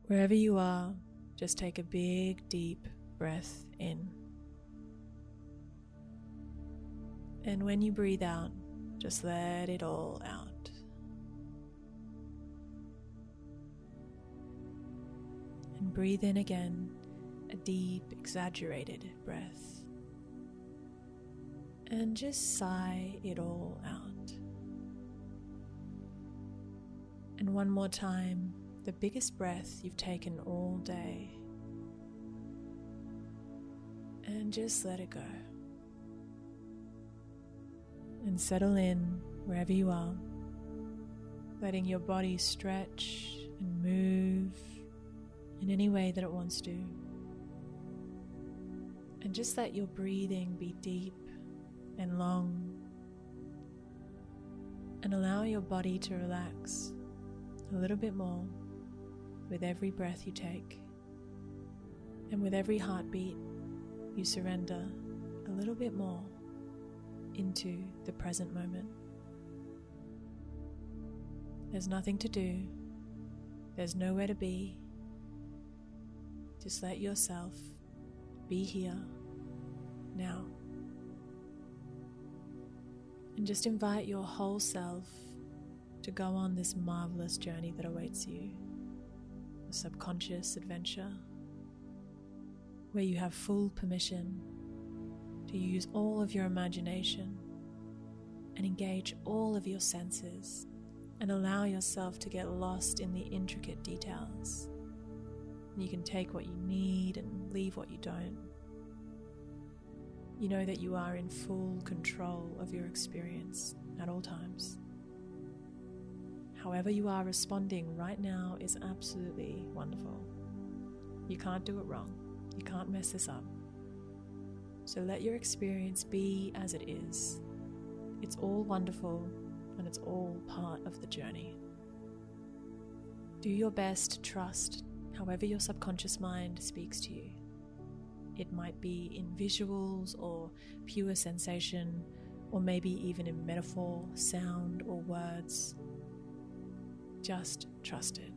Wherever you are, just take a big, deep breath in. And when you breathe out, just let it all out. And breathe in again, a deep, exaggerated breath. And just sigh it all out. And one more time, the biggest breath you've taken all day. And just let it go. And settle in wherever you are, letting your body stretch and move in any way that it wants to. And just let your breathing be deep and long, and allow your body to relax a little bit more with every breath you take. And with every heartbeat, you surrender a little bit more into the present moment. There's nothing to do. There's nowhere to be. Just let yourself be here now. And just invite your whole self to go on this marvelous journey that awaits you. A subconscious adventure where you have full permission to use all of your imagination and engage all of your senses and allow yourself to get lost in the intricate details. You can take what you need and leave what you don't. You know that you are in full control of your experience at all times. However you are responding right now is absolutely wonderful. You can't do it wrong. You can't mess this up. So let your experience be as it is. It's all wonderful and it's all part of the journey. Do your best to trust however your subconscious mind speaks to you. It might be in visuals or pure sensation, or maybe even in metaphor, sound, or words. Just trust it.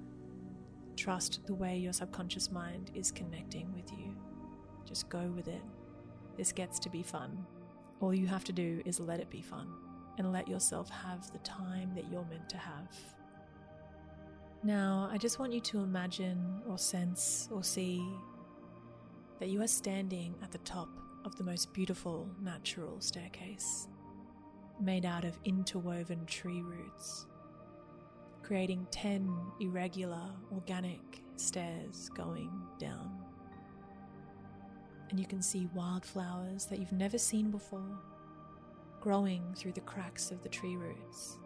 Trust the way your subconscious mind is connecting with you. Just go with it. This gets to be fun. All you have to do is let it be fun and let yourself have the time that you're meant to have. Now, I just want you to imagine or sense or see that you are standing at the top of the most beautiful natural staircase, made out of interwoven tree roots, creating 10 irregular, organic stairs going down. And you can see wildflowers that you've never seen before, growing through the cracks of the tree roots.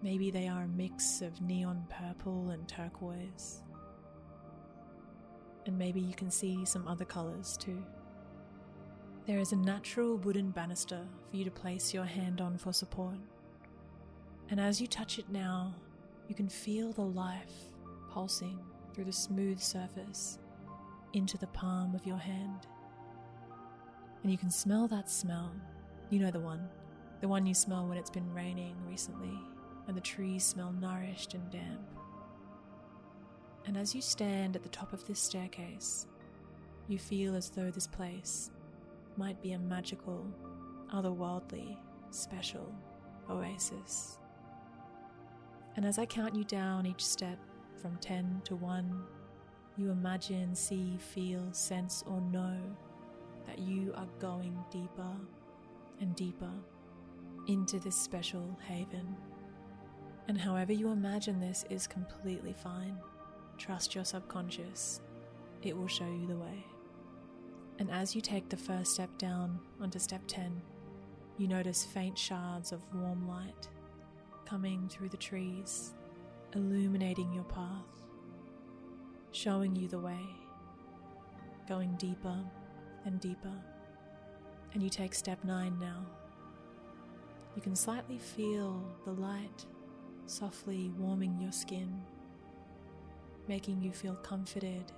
Maybe they are a mix of neon purple and turquoise. And maybe you can see some other colors too. There is a natural wooden banister for you to place your hand on for support. And as you touch it now, you can feel the life pulsing through the smooth surface into the palm of your hand. And you can smell that smell. You know the one you smell when it's been raining recently and the trees smell nourished and damp. And as you stand at the top of this staircase, you feel as though this place might be a magical, otherworldly, special oasis. And as I count you down each step from 10 to 1, you imagine, see, feel, sense, or know that you are going deeper and deeper into this special haven. And however you imagine this is completely fine. Trust your subconscious. It will show you the way. And as you take the first step down onto step 10, you notice faint shards of warm light coming through the trees, illuminating your path, showing you the way, going deeper and deeper. And you take step 9 now. You can slightly feel the light softly warming your skin, making you feel comforted,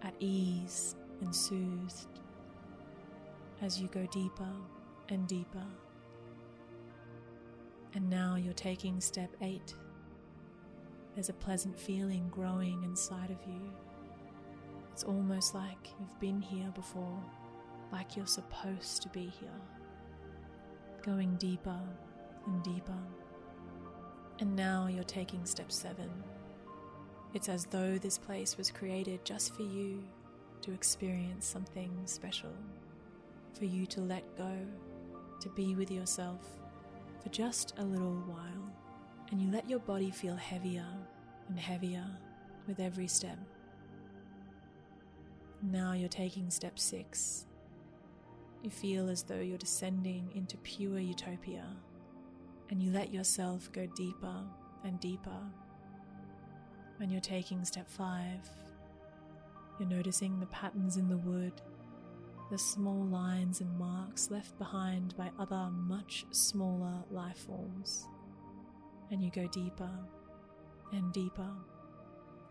at ease and soothed as you go deeper and deeper. And now you're taking step 8. there's a pleasant feeling growing inside of you. It's almost like you've been here before, like you're supposed to be here. Going deeper and deeper. And now you're taking step 7. It's as though this place was created just for you to experience something special, for you to let go, to be with yourself for just a little while. And you let your body feel heavier and heavier with every step. Now you're taking step 6. You feel as though you're descending into pure utopia, and you let yourself go deeper and deeper. When you're taking step 5, you're noticing the patterns in the wood, the small lines and marks left behind by other much smaller life forms. And you go deeper and deeper.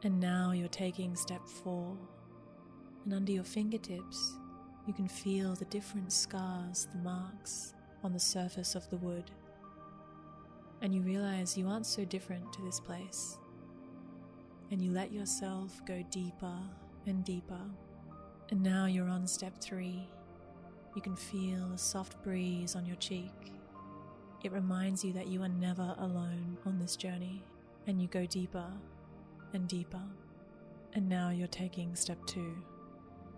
And now you're taking step 4, and under your fingertips, you can feel the different scars, the marks on the surface of the wood. And you realize you aren't so different to this place. And you let yourself go deeper and deeper. And now you're on step 3. You can feel a soft breeze on your cheek. It reminds you that you are never alone on this journey. And you go deeper and deeper. And now you're taking step 2.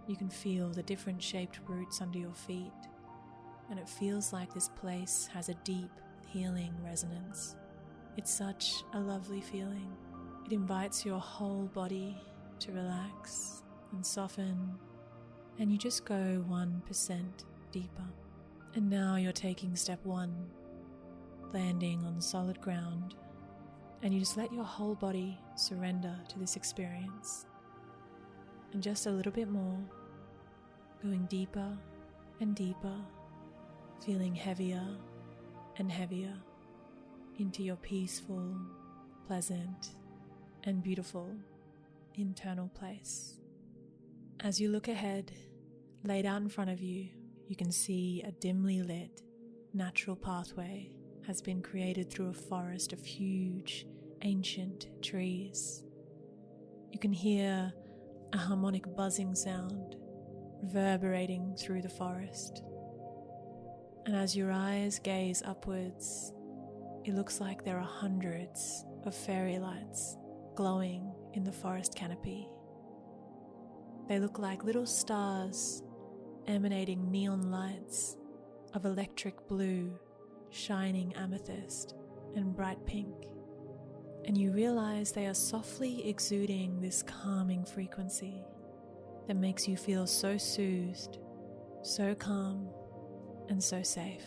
You can feel the different shaped roots under your feet, and it feels like this place has a deep, healing resonance. It's such a lovely feeling. It invites your whole body to relax and soften, and you just go 1% deeper. And now you're taking step 1, landing on solid ground, and you just let your whole body surrender to this experience. And just a little bit more, going deeper and deeper, feeling heavier and heavier into your peaceful, pleasant, and beautiful internal place. As you look ahead, laid out in front of you, you can see a dimly lit, natural pathway has been created through a forest of huge, ancient trees. You can hear a harmonic buzzing sound reverberating through the forest. And as your eyes gaze upwards, it looks like there are hundreds of fairy lights glowing in the forest canopy. They look like little stars emanating neon lights of electric blue, shining amethyst, and bright pink. And you realize they are softly exuding this calming frequency that makes you feel so soothed, so calm, and so safe.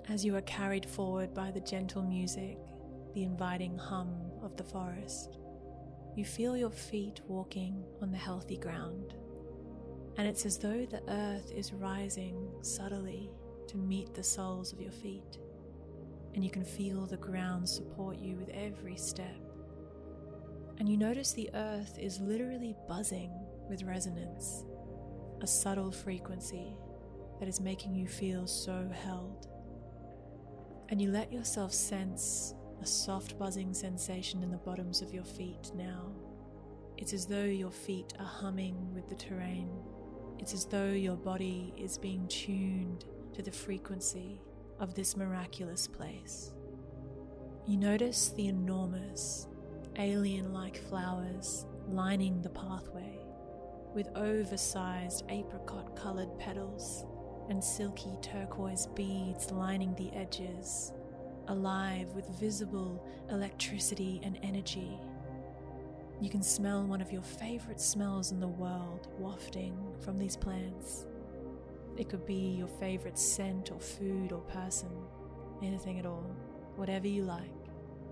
As you are carried forward by the gentle music, the inviting hum of the forest, you feel your feet walking on the healthy ground, and it's as though the earth is rising subtly to meet the soles of your feet, and you can feel the ground support you with every step. And you notice the earth is literally buzzing with resonance, a subtle frequency that is making you feel so held. And you let yourself sense a soft buzzing sensation in the bottoms of your feet now. It's as though your feet are humming with the terrain. It's as though your body is being tuned to the frequency of this miraculous place. You notice the enormous, alien-like flowers lining the pathway, with oversized apricot-colored petals and silky turquoise beads lining the edges, alive with visible electricity and energy. You can smell one of your favorite smells in the world wafting from these plants. It could be your favorite scent or food or person, anything at all. Whatever you like,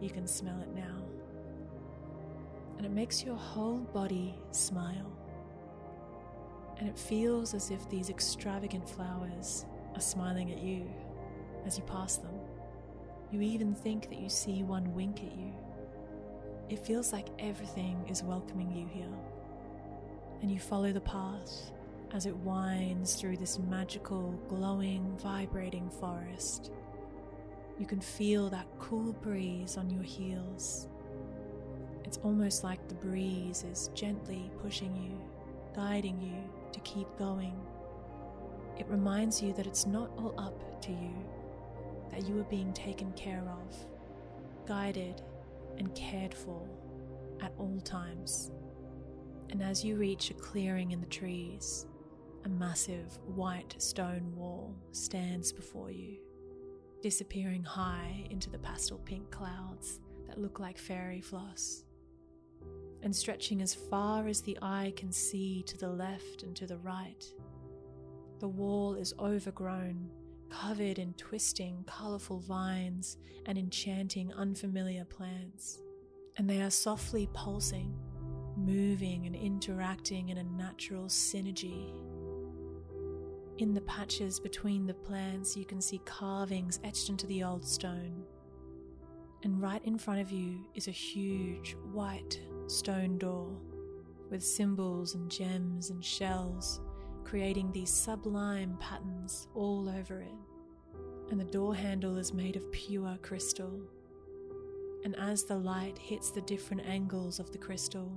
you can smell it now. And it makes your whole body smile. And it feels as if these extravagant flowers are smiling at you as you pass them. You even think that you see one wink at you. It feels like everything is welcoming you here. And you follow the path as it winds through this magical, glowing, vibrating forest. You can feel that cool breeze on your heels It's almost like the breeze is gently pushing you, guiding you to keep going. It reminds you that it's not all up to you, that you are being taken care of, guided and cared for at all times. And as you reach a clearing in the trees, a massive white stone wall stands before you, disappearing high into the pastel pink clouds that look like fairy floss, and stretching as far as the eye can see to the left and to the right. The wall is overgrown, covered in twisting, colourful vines and enchanting, unfamiliar plants, and they are softly pulsing, moving and interacting in a natural synergy. In the patches between the plants, you can see carvings etched into the old stone, and right in front of you is a huge white stone door with symbols and gems and shells, creating these sublime patterns all over it. And the door handle is made of pure crystal. And as the light hits the different angles of the crystal,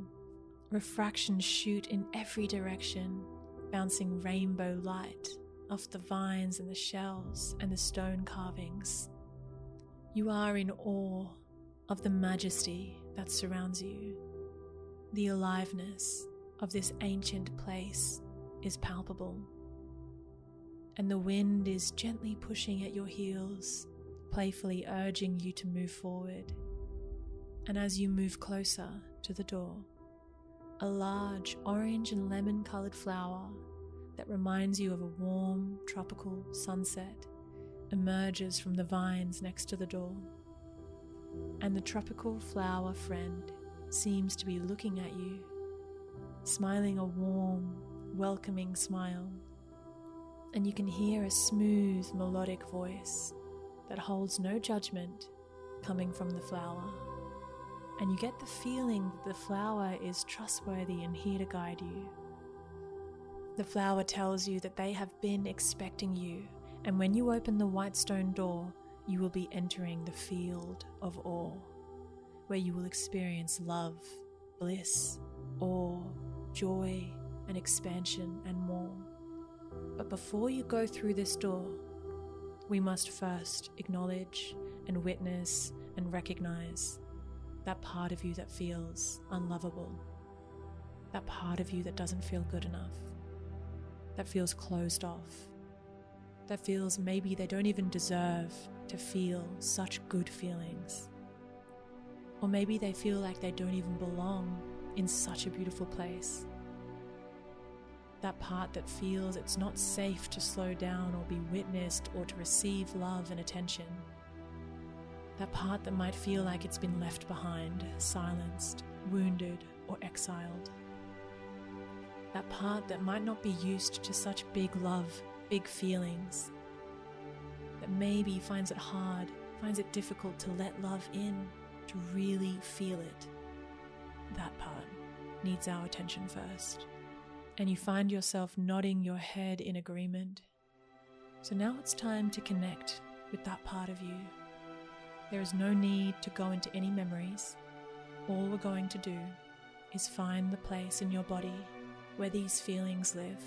refractions shoot in every direction, bouncing rainbow light off the vines and the shells and the stone carvings. You are in awe of the majesty that surrounds you. The aliveness of this ancient place is palpable, and the wind is gently pushing at your heels, playfully urging you to move forward. And as you move closer to the door, a large orange and lemon-colored flower that reminds you of a warm, tropical sunset emerges from the vines next to the door. And the tropical flower friend seems to be looking at you, smiling a warm, welcoming smile. And you can hear a smooth, melodic voice that holds no judgment coming from the flower. And you get the feeling that the flower is trustworthy and here to guide you. The flower tells you that they have been expecting you, and when you open the white stone door, you will be entering the field of awe, where you will experience love, bliss, awe, joy, and expansion, and more. But before you go through this door, we must first acknowledge and witness and recognize that part of you that feels unlovable, that part of you that doesn't feel good enough, that feels closed off, that feels maybe they don't even deserve to feel such good feelings. Or maybe they feel like they don't even belong in such a beautiful place. That part that feels it's not safe to slow down or be witnessed or to receive love and attention. That part that might feel like it's been left behind, silenced, wounded, or exiled. That part that might not be used to such big love, big feelings. That maybe finds it hard, finds it difficult to let love in, to really feel it. That part needs our attention first. And you find yourself nodding your head in agreement. So now it's time to connect with that part of you. There is no need to go into any memories. All we're going to do is find the place in your body where these feelings live,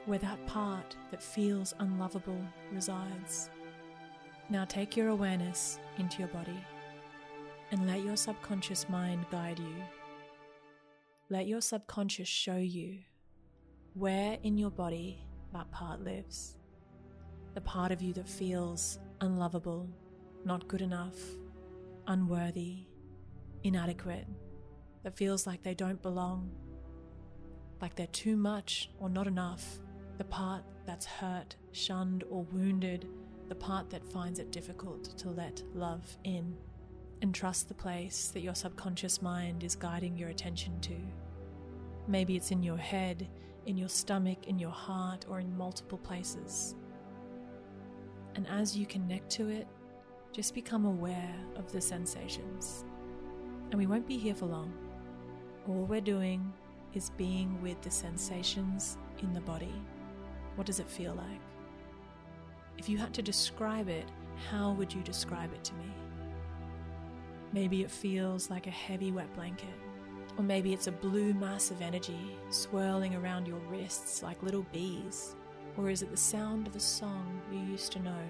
where that part that feels unlovable resides. Now take your awareness into your body and let your subconscious mind guide you. Let your subconscious show you where in your body that part lives. The part of you that feels unlovable, not good enough, unworthy, inadequate, that feels like they don't belong, like they're too much or not enough. The part that's hurt, shunned, or wounded, the part that finds it difficult to let love in. And trust the place that your subconscious mind is guiding your attention to. Maybe it's in your head, in your stomach, in your heart, or in multiple places. And as you connect to it, just become aware of the sensations. And we won't be here for long. All we're doing is being with the sensations in the body. What does it feel like? If you had to describe it, how would you describe it to me? Maybe it feels like a heavy wet blanket, or maybe it's a blue mass of energy swirling around your wrists like little bees, or is it the sound of a song you used to know,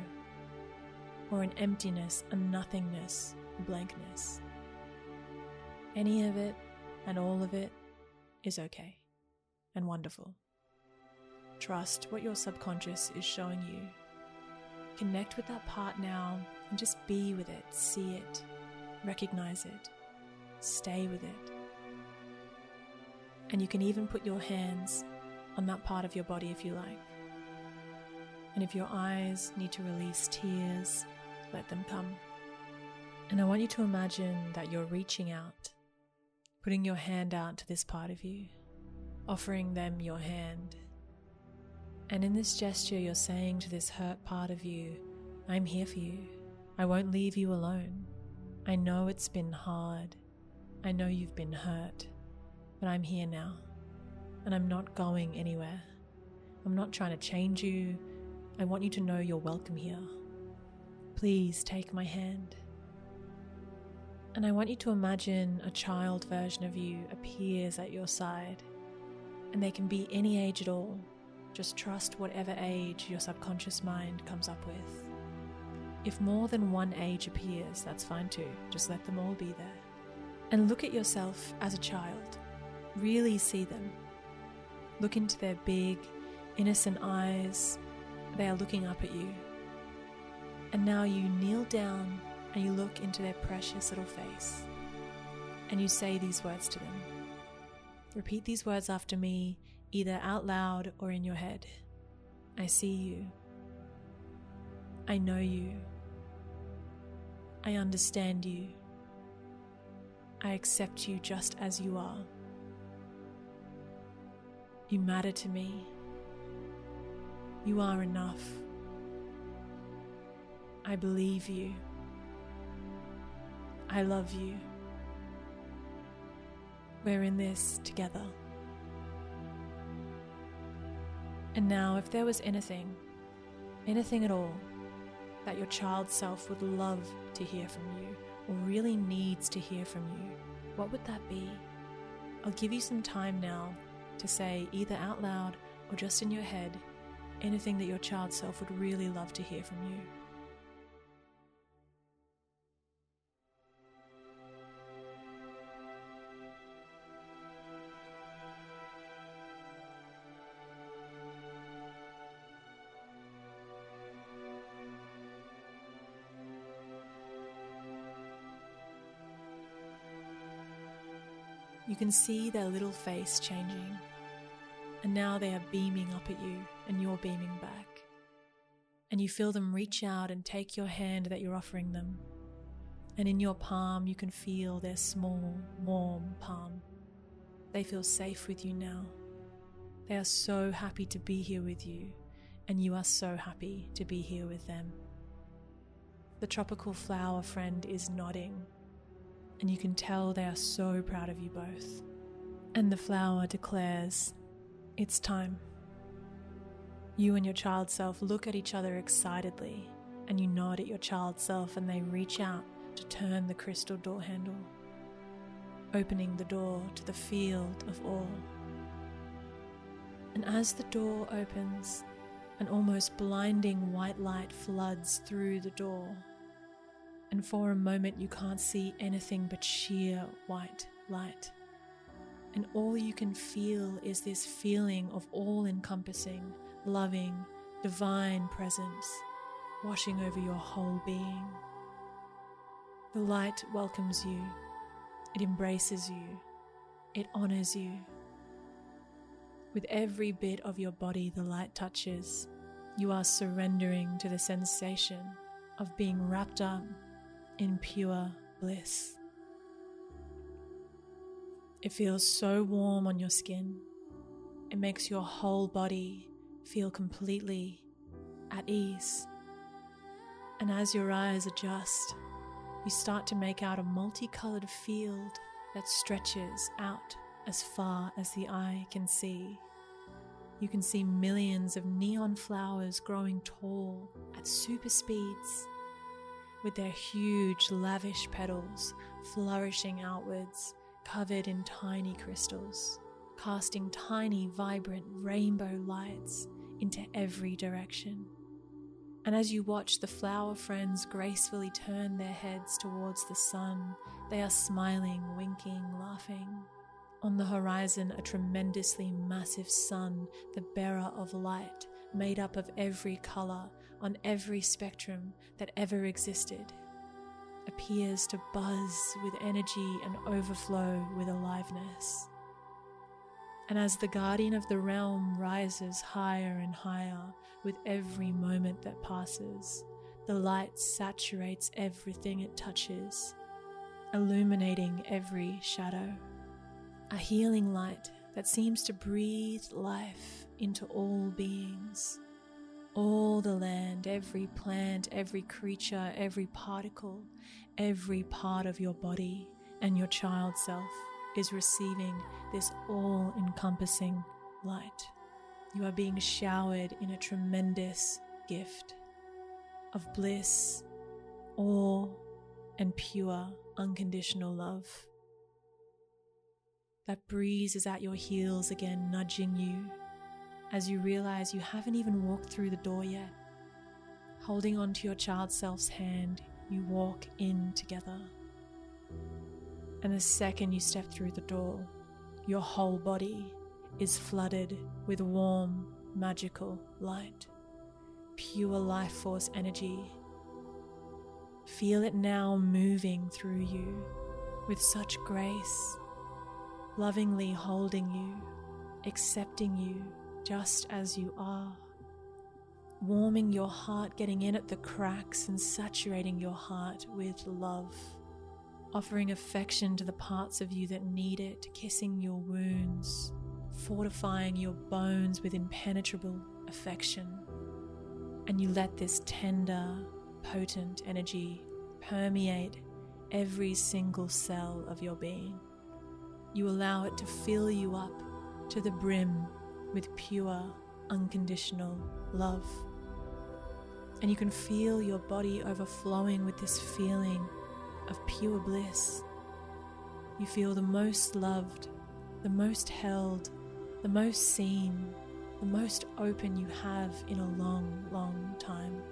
or an emptiness, a nothingness, a blankness. Any of it and all of it is okay and wonderful. Trust what your subconscious is showing you. Connect with that part now and just be with it, see it, recognize it, stay with it. And you can even put your hands on that part of your body if you like. And if your eyes need to release tears, let them come. And I want you to imagine that you're reaching out, putting your hand out to this part of you, offering them your hand. And in this gesture, you're saying to this hurt part of you, I'm here for you. I won't leave you alone. I know it's been hard. I know you've been hurt, but I'm here now, and I'm not going anywhere. I'm not trying to change you. I want you to know you're welcome here. Please take my hand. And I want you to imagine a child version of you appears at your side, and they can be any age at all. Just trust whatever age your subconscious mind comes up with. If more than one age appears, that's fine too. Just let them all be there. And look at yourself as a child. Really see them. Look into their big, innocent eyes. They are looking up at you. And now you kneel down and you look into their precious little face. And you say these words to them. Repeat these words after me, either out loud or in your head. I see you. I know you. I understand you. I accept you just as you are. You matter to me. You are enough. I believe you. I love you. We're in this together. And now, if there was anything at all, that your child self would love to hear from you, or really needs to hear from you, what would that be? I'll give you some time now to say, either out loud or just in your head, anything that your child self would really love to hear from you. You can see their little face changing, and now they are beaming up at you, and you're beaming back. And you feel them reach out and take your hand that you're offering them. And in your palm, you can feel their small, warm palm. They feel safe with you now. They are so happy to be here with you, and you are so happy to be here with them. The tropical flower friend is nodding, and you can tell they are so proud of you both. And the flower declares, it's time. You and your child self look at each other excitedly, and you nod at your child self, and they reach out to turn the crystal door handle, opening the door to the field of awe. And as the door opens, an almost blinding white light floods through the door. And for a moment you can't see anything but sheer white light. And all you can feel is this feeling of all-encompassing, loving, divine presence washing over your whole being. The light welcomes you. It embraces you. It honors you. With every bit of your body the light touches, you are surrendering to the sensation of being wrapped up in pure bliss. It feels so warm on your skin. It makes your whole body feel completely at ease. And as your eyes adjust, you start to make out a multicolored field that stretches out as far as the eye can see. You can see millions of neon flowers growing tall at super speeds, with their huge, lavish petals flourishing outwards, covered in tiny crystals, casting tiny, vibrant rainbow lights into every direction. And as you watch the flower friends gracefully turn their heads towards the sun, they are smiling, winking, laughing. On the horizon, a tremendously massive sun, the bearer of light, made up of every color on every spectrum that ever existed, appears to buzz with energy and overflow with aliveness. And as the guardian of the realm rises higher and higher with every moment that passes, the light saturates everything it touches, illuminating every shadow. A healing light that seems to breathe life into all beings. All the land, every plant, every creature, every particle, every part of your body and your child self is receiving this all-encompassing light. You are being showered in a tremendous gift of bliss, awe, and pure, unconditional love. That breeze is at your heels again, nudging you as you realize you haven't even walked through the door yet. Holding onto your child self's hand, you walk in together. And the second you step through the door, your whole body is flooded with warm, magical light, pure life force energy. Feel it now moving through you with such grace, lovingly holding you, accepting you just as you are, warming your heart, getting in at the cracks and saturating your heart with love, offering affection to the parts of you that need it, kissing your wounds, fortifying your bones with impenetrable affection. And you let this tender, potent energy permeate every single cell of your being. You allow it to fill you up to the brim with pure, unconditional love. And you can feel your body overflowing with this feeling of pure bliss. You feel the most loved, the most held, the most seen, the most open you have in a long, long time.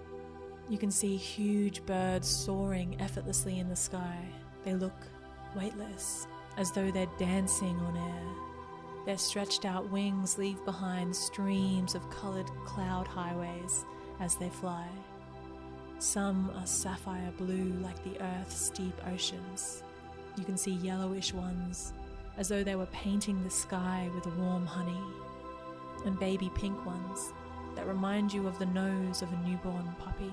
You can see huge birds soaring effortlessly in the sky. They look weightless, as though they're dancing on air. Their stretched out wings leave behind streams of colored cloud highways as they fly. Some are sapphire blue like the earth's deep oceans. You can see yellowish ones, as though they were painting the sky with warm honey, and baby pink ones that remind you of the nose of a newborn puppy.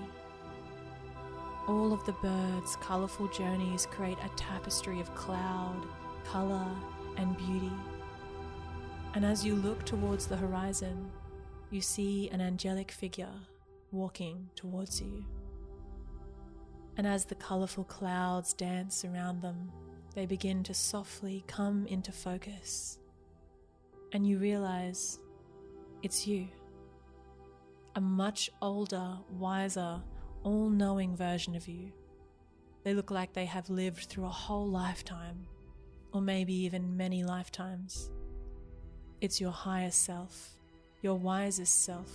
All of the birds' colorful journeys create a tapestry of cloud, color, and beauty. And as you look towards the horizon, you see an angelic figure walking towards you. And as the colorful clouds dance around them, they begin to softly come into focus. And you realize it's you. A much older, wiser, all-knowing version of you. They look like they have lived through a whole lifetime, or maybe even many lifetimes. It's your higher self, your wisest self,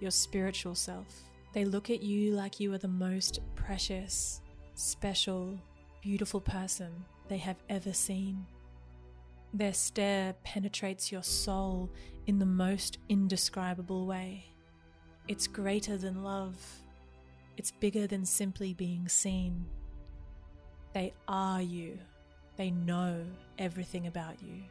your spiritual self. They look at you like you are the most precious, special, beautiful person they have ever seen. Their stare penetrates your soul in the most indescribable way. It's greater than love. It's bigger than simply being seen. They are you. They know everything about you.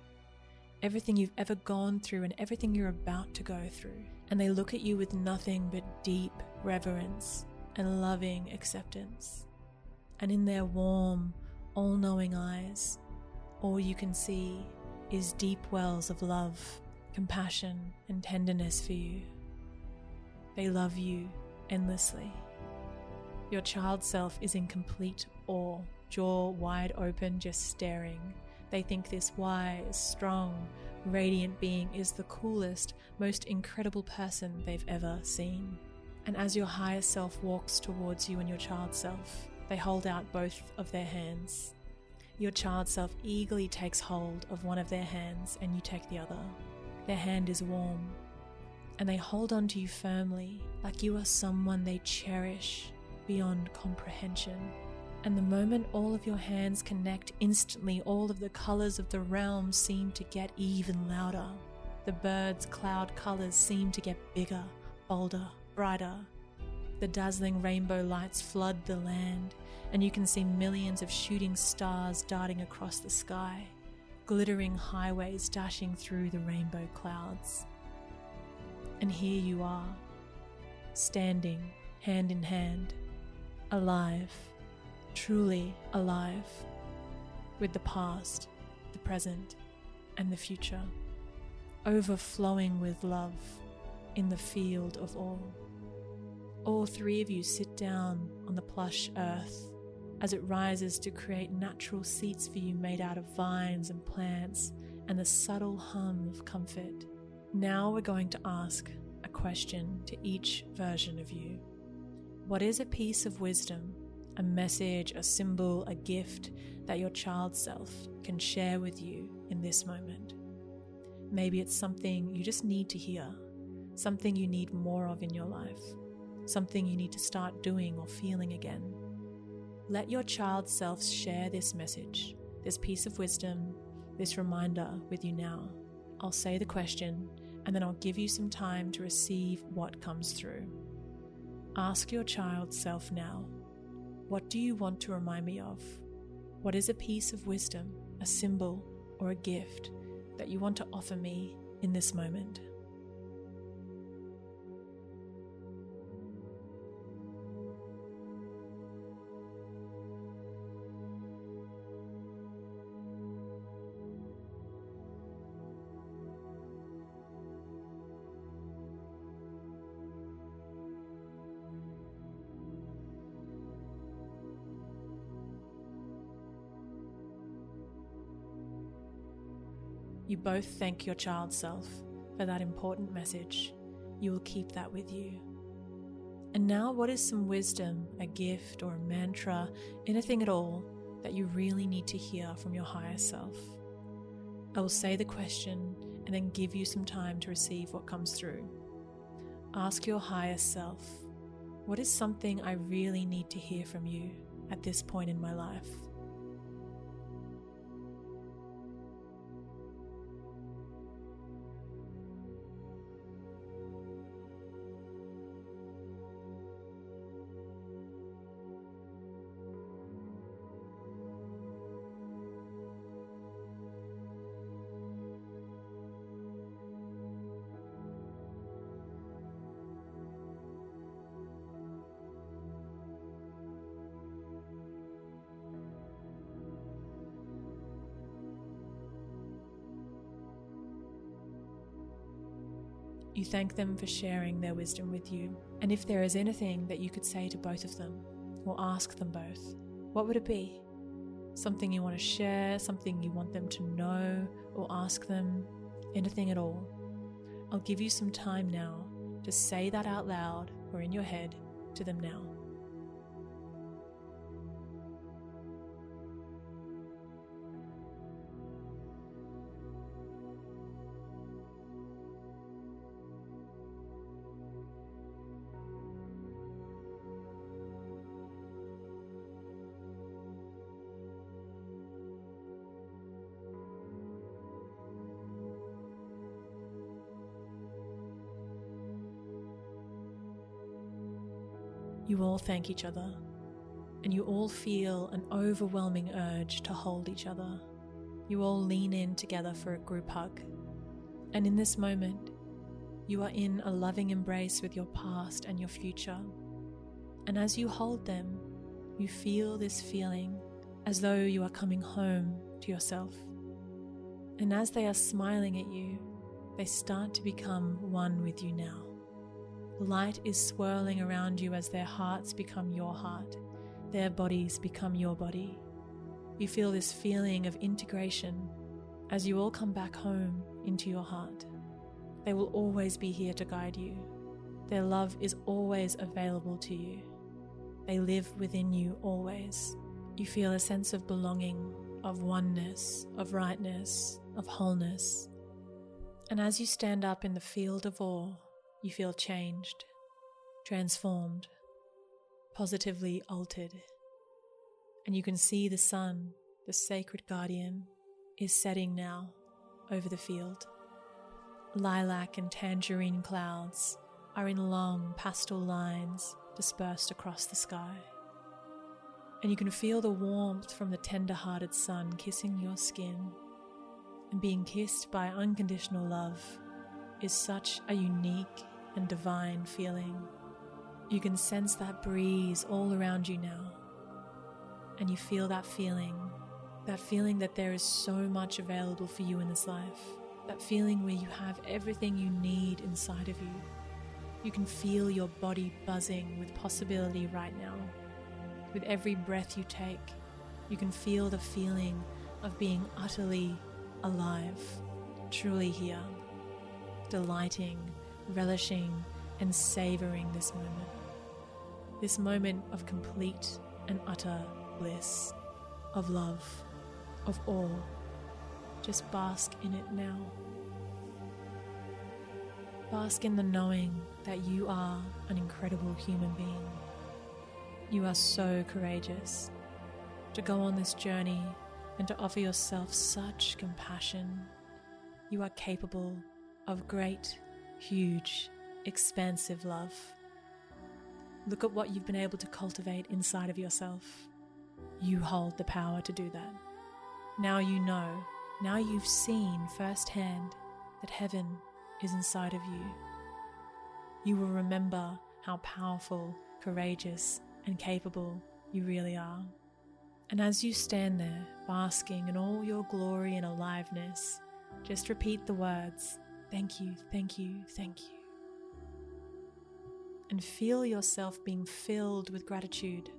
Everything you've ever gone through and everything you're about to go through. And they look at you with nothing but deep reverence and loving acceptance. And in their warm, all-knowing eyes, all you can see is deep wells of love, compassion, and tenderness for you. They love you endlessly. Your child self is in complete awe, jaw wide open, just staring. They think this wise, strong, radiant being is the coolest, most incredible person they've ever seen. And as your higher self walks towards you and your child self, they hold out both of their hands. Your child self eagerly takes hold of one of their hands and you take the other. Their hand is warm and they hold on to you firmly, like you are someone they cherish beyond comprehension. And the moment all of your hands connect, instantly all of the colors of the realm seem to get even louder. The birds' cloud colors seem to get bigger, bolder, brighter. The dazzling rainbow lights flood the land, and you can see millions of shooting stars darting across the sky, glittering highways dashing through the rainbow clouds. And here you are, standing hand in hand, alive, truly alive, with the past, the present, and the future, overflowing with love in the field of all. All three of you sit down on the plush earth as it rises to create natural seats for you made out of vines and plants and the subtle hum of comfort. Now we're going to ask a question to each version of you. What is a piece of wisdom, a message, a symbol, a gift that your child self can share with you in this moment? Maybe it's something you just need to hear, something you need more of in your life, something you need to start doing or feeling again. Let your child self share this message, this piece of wisdom, this reminder with you now. I'll say the question and then I'll give you some time to receive what comes through. Ask your child self now, what do you want to remind me of? What is a piece of wisdom, a symbol, or a gift that you want to offer me in this moment? You both thank your child self for that important message. You will keep that with you. And now, what is some wisdom, a gift, or a mantra, anything at all that you really need to hear from your higher self? I will say the question and then give you some time to receive what comes through. Ask your higher self, what is something I really need to hear from you at this point in my life? You thank them for sharing their wisdom with you. And if there is anything that you could say to both of them, or ask them both, what would it be? Something you want to share, something you want them to know, or ask them, anything at all. I'll give you some time now to say that out loud or in your head to them now. You all thank each other, and you all feel an overwhelming urge to hold each other. You all lean in together for a group hug. And in this moment, you are in a loving embrace with your past and your future. And as you hold them, you feel this feeling as though you are coming home to yourself. And as they are smiling at you, they start to become one with you now. Light is swirling around you as their hearts become your heart, their bodies become your body. You feel this feeling of integration as you all come back home into your heart. They will always be here to guide you. Their love is always available to you. They live within you always. You feel a sense of belonging, of oneness, of rightness, of wholeness. And as you stand up in the field of awe, you feel changed, transformed, positively altered. And you can see the sun, the sacred guardian, is setting now over the field. Lilac and tangerine clouds are in long pastel lines dispersed across the sky. And you can feel the warmth from the tender-hearted sun kissing your skin. And being kissed by unconditional love is such a unique and divine feeling. You can sense that breeze all around you now. And you feel that feeling that there is so much available for you in this life. That feeling where you have everything you need inside of you. You can feel your body buzzing with possibility right now. With every breath you take, you can feel the feeling of being utterly alive, truly here, delighting, relishing, and savoring this moment. This moment of complete and utter bliss, of love, of awe. Just bask in it now. Bask in the knowing that you are an incredible human being. You are so courageous to go on this journey and to offer yourself such compassion. You are capable of great, huge, expansive love. Look at what you've been able to cultivate inside of yourself. You hold the power to do that. Now you know, now you've seen firsthand that heaven is inside of you. You will remember how powerful, courageous, and capable you really are. And as you stand there, basking in all your glory and aliveness, just repeat the words, thank you, thank you, thank you. And feel yourself being filled with gratitude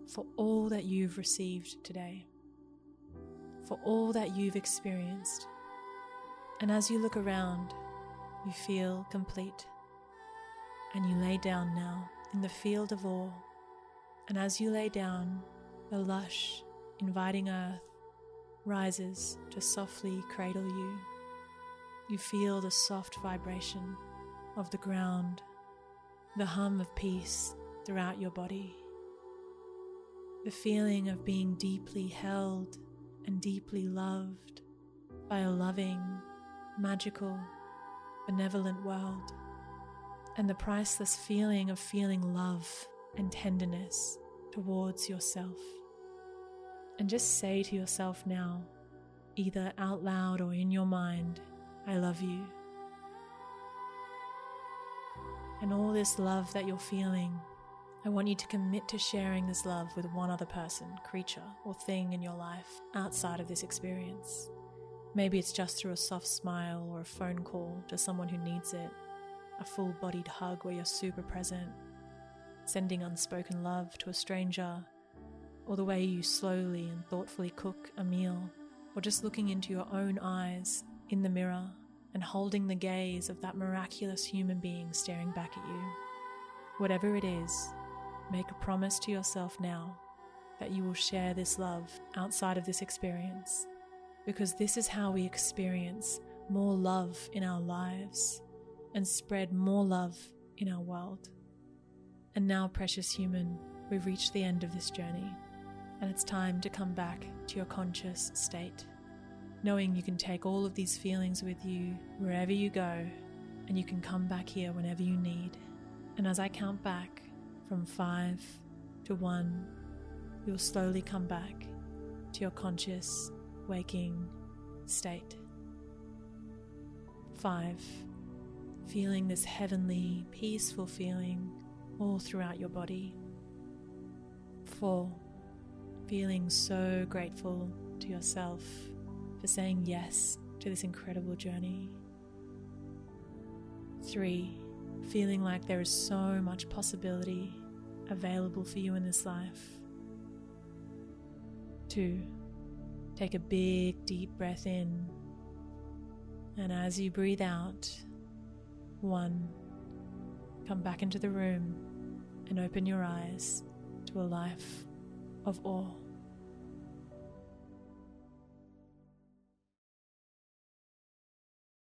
for all that you've received today, for all that you've experienced. And as you look around, you feel complete. And you lay down now in the field of awe. And as you lay down, the lush, inviting earth rises to softly cradle you. You feel the soft vibration of the ground, the hum of peace throughout your body, the feeling of being deeply held and deeply loved by a loving, magical, benevolent world, and the priceless feeling of feeling love and tenderness towards yourself. And just say to yourself now, either out loud or in your mind, I love you. And all this love that you're feeling, I want you to commit to sharing this love with one other person, creature, or thing in your life outside of this experience. Maybe it's just through a soft smile or a phone call to someone who needs it, a full-bodied hug where you're super present, sending unspoken love to a stranger, or the way you slowly and thoughtfully cook a meal, or just looking into your own eyes in the mirror and holding the gaze of that miraculous human being staring back at you. Whatever it is, make a promise to yourself now that you will share this love outside of this experience, because this is how we experience more love in our lives and spread more love in our world. And now, precious human, we've reached the end of this journey, and it's time to come back to your conscious state, knowing you can take all of these feelings with you wherever you go, and you can come back here whenever you need. And as I count back from 5 to 1, you'll slowly come back to your conscious, waking state. 5, feeling this heavenly, peaceful feeling all throughout your body. 4, feeling so grateful to yourself for saying yes to this incredible journey. 3, feeling like there is so much possibility available for you in this life. 2, take a big deep breath in, and as you breathe out, 1, come back into the room and open your eyes to a life of awe.